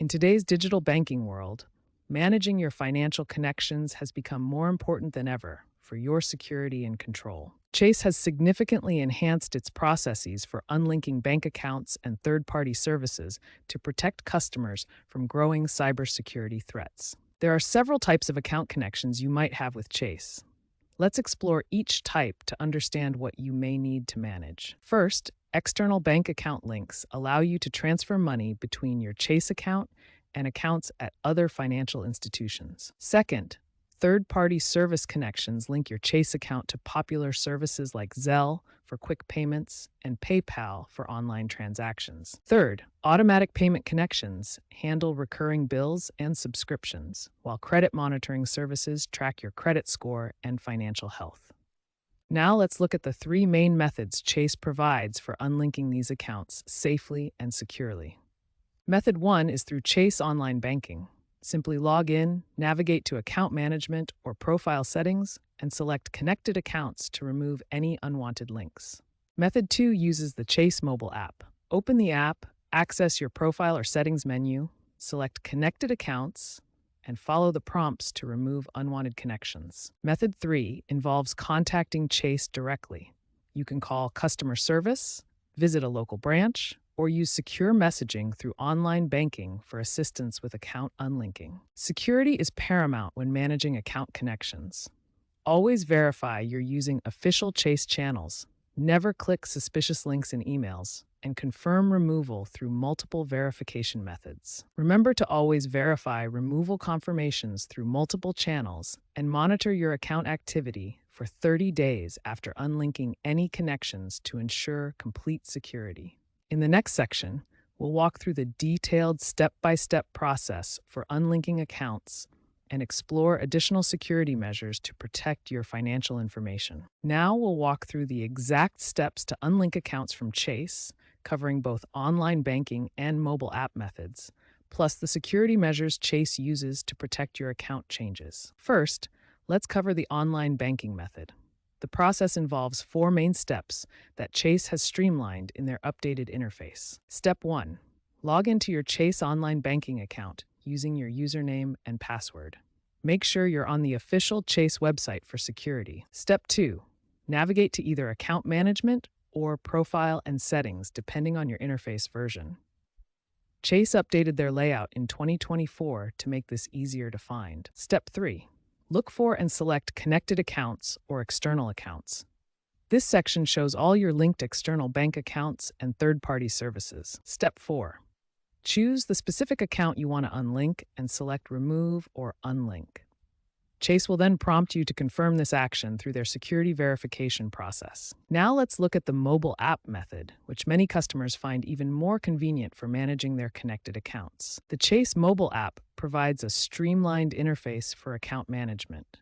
In today's digital banking world, managing your financial connections has become more important than ever for your security and control. Chase has significantly enhanced its processes for unlinking bank accounts and third party services to protect customers from growing cybersecurity threats. There are several types of account connections you might have with Chase. Let's explore each type to understand what you may need to manage. First, external bank account links allow you to transfer money between your Chase account and accounts at other financial institutions. Second, third-party service connections link your Chase account to popular services like Zelle for quick payments and PayPal for online transactions. Third, automatic payment connections handle recurring bills and subscriptions, while credit monitoring services track your credit score and financial health. Now let's look at the three main methods Chase provides for unlinking these accounts safely and securely. Method 1 is through Chase Online Banking. Simply log in, navigate to Account Management or Profile Settings, and select Connected Accounts to remove any unwanted links. Method 2 uses the Chase mobile app. Open the app, access your Profile or Settings menu, select Connected Accounts, and follow the prompts to remove unwanted connections. Method 3 involves contacting Chase directly. You can call customer service, visit a local branch, or use secure messaging through online banking for assistance with account unlinking. Security is paramount when managing account connections. Always verify you're using official Chase channels. Never click suspicious links in emails, and confirm removal through multiple verification methods. Remember to always verify removal confirmations through multiple channels and monitor your account activity for 30 days after unlinking any connections to ensure complete security. In the next section, we'll walk through the detailed step-by-step process for unlinking accounts and explore additional security measures to protect your financial information. Now we'll walk through the exact steps to unlink accounts from Chase, covering both online banking and mobile app methods, plus the security measures Chase uses to protect your account changes. First, let's cover the online banking method. The process involves four main steps that Chase has streamlined in their updated interface. Step 1. Log into your Chase online banking account using your username and password. Make sure you're on the official Chase website for security. Step 2. Navigate to either Account Management or Profile and Settings, depending on your interface version. Chase updated their layout in 2024 to make this easier to find. Step 3. Look for and select Connected Accounts or External Accounts. This section shows all your linked external bank accounts and third-party services. Step 4. Choose the specific account you want to unlink and select Remove or Unlink. Chase will then prompt you to confirm this action through their security verification process. Now let's look at the mobile app method, which many customers find even more convenient for managing their connected accounts. The Chase mobile app provides a streamlined interface for account management.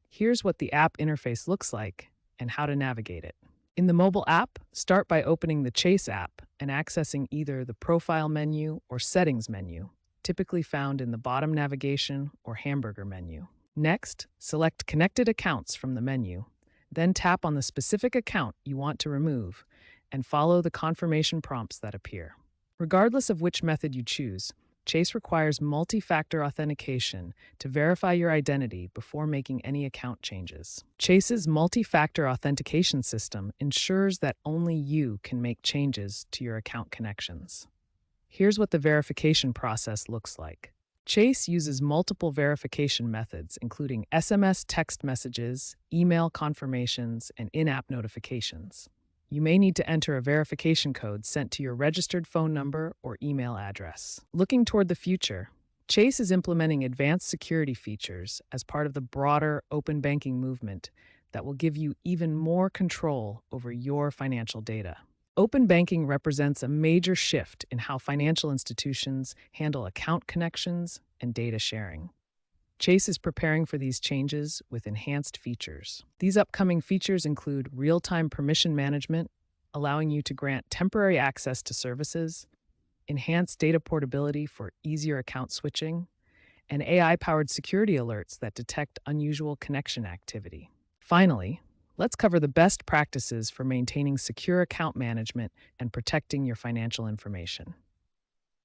Here's what the app interface looks like and how to navigate it. In the mobile app, start by opening the Chase app and accessing either the Profile menu or Settings menu, typically found in the bottom navigation or hamburger menu. Next, select Connected Accounts from the menu, then tap on the specific account you want to remove and follow the confirmation prompts that appear. Regardless of which method you choose, Chase requires multi-factor authentication to verify your identity before making any account changes. Chase's multi-factor authentication system ensures that only you can make changes to your account connections. Here's what the verification process looks like. Chase uses multiple verification methods, including SMS text messages, email confirmations, and in-app notifications. You may need to enter a verification code sent to your registered phone number or email address. Looking toward the future, Chase is implementing advanced security features as part of the broader open banking movement that will give you even more control over your financial data. Open banking represents a major shift in how financial institutions handle account connections and data sharing. Chase is preparing for these changes with enhanced features. These upcoming features include real-time permission management, allowing you to grant temporary access to services, enhanced data portability for easier account switching, and AI-powered security alerts that detect unusual connection activity. Finally, let's cover the best practices for maintaining secure account management and protecting your financial information.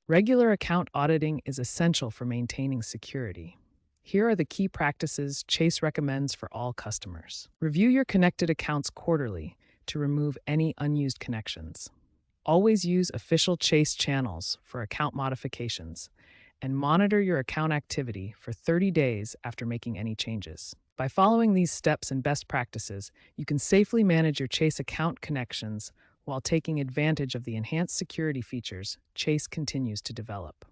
Regular account auditing is essential for maintaining security. Here are the key practices Chase recommends for all customers. Review your connected accounts quarterly to remove any unused connections. Always use official Chase channels for account modifications and monitor your account activity for 30 days after making any changes. By following these steps and best practices, you can safely manage your Chase account connections while taking advantage of the enhanced security features Chase continues to develop.